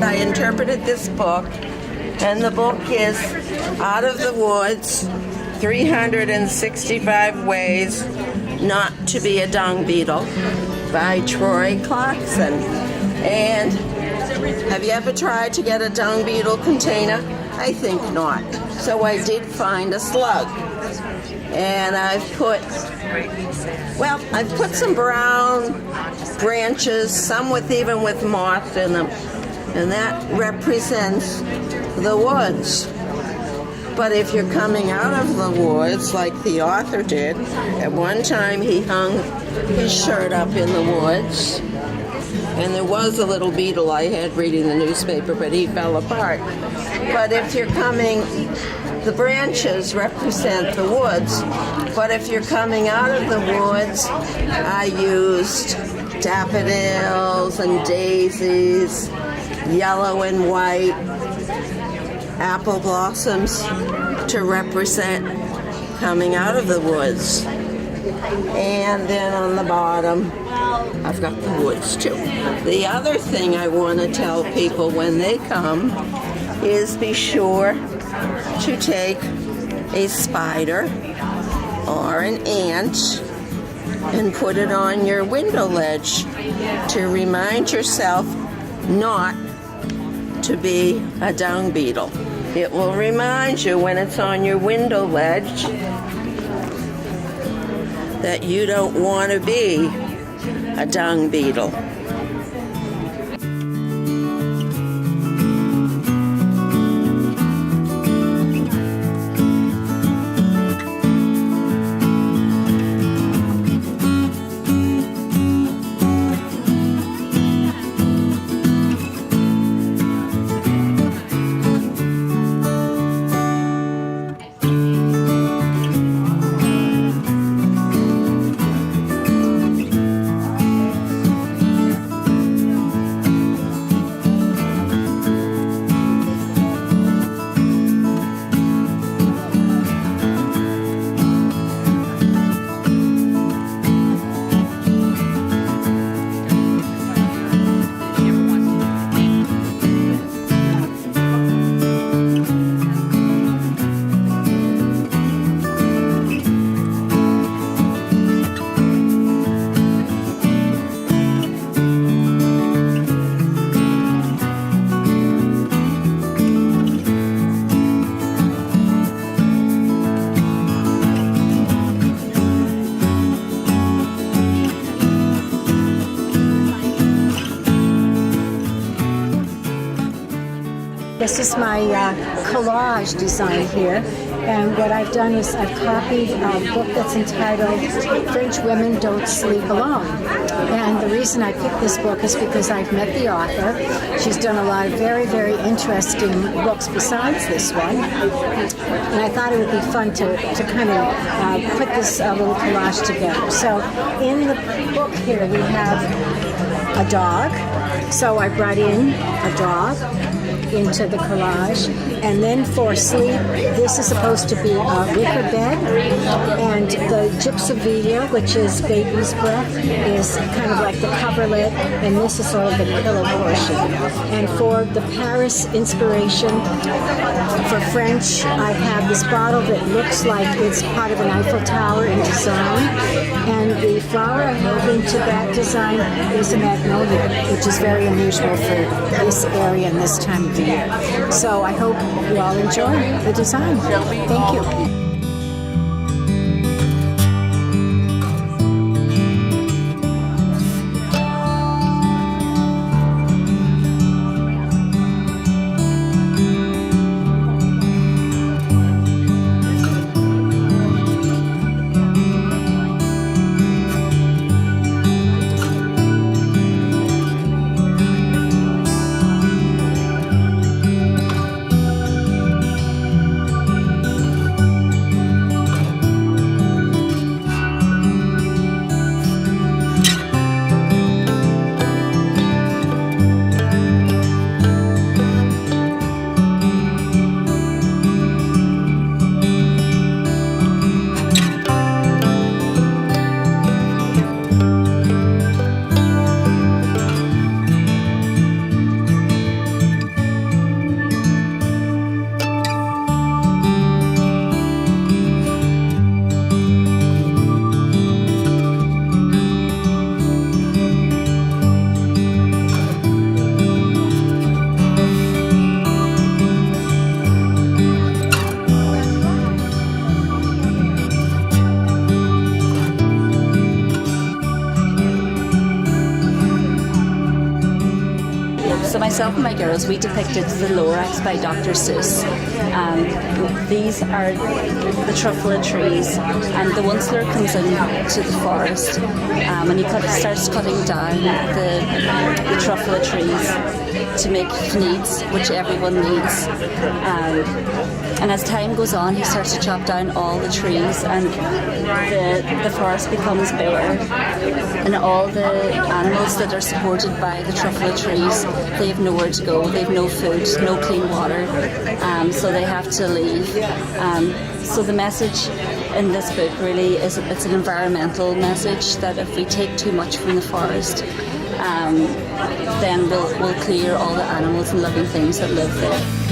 I interpreted this book, and the book is Out of the Woods, 365 Ways Not to Be a Dung Beetle by Troy Clarkson. And have you ever tried to get a dung beetle container? I think not. So I did find a slug. And I've put some brown branches, some even with moss in them. And that represents the woods. But if you're coming out of the woods, like the author did, at one time he hung his shirt up in the woods, and there was a little beetle I had reading the newspaper, but he fell apart. But if you're coming, the branches represent the woods. But if you're coming out of the woods, I used daffodils and daisies, yellow and white, apple blossoms to represent coming out of the woods. And then on the bottom, I've got the woods too. The other thing I want to tell people when they come is be sure to take a spider or an ant and put it on your window ledge to remind yourself not to be a dung beetle. It will remind you when it's on your window ledge that you don't want to be a dung beetle. This is my collage design here, and what I've done is I've copied a book that's entitled French Women Don't Sleep Alone. And the reason I picked this book is because I've met the author. She's done a lot of very, very interesting books besides this one. And I thought it would be fun to kind of put this little collage together. So in the book here we have a dog. So I brought in a dog into the collage, and then for sleep, this is supposed to be a wicker bed, and the gypsophilia, which is baby's breath, is kind of like the coverlet, and this is sort of the pillow portion. And for the Paris inspiration, for French, I have this bottle that looks like it's part of an Eiffel Tower in design, and the flower I have into that design is a magnolia, which is very unusual for this area and this time of the year. So I hope you all enjoy the design. Thank you. So myself and my girls, we depicted the Lorax by Dr. Seuss. These are the truffula trees, and the onceler comes into the forest and he starts cutting down the truffula trees to make needs, which everyone needs. And as time goes on, he starts to chop down all the trees, and the forest becomes bare. And all the animals that are supported by the truffula trees, they have nowhere to go. They have no food, no clean water, so they have to leave. So the message in this book really is, it's an environmental message, that if we take too much from the forest, then we'll clear all the animals and living things that live there.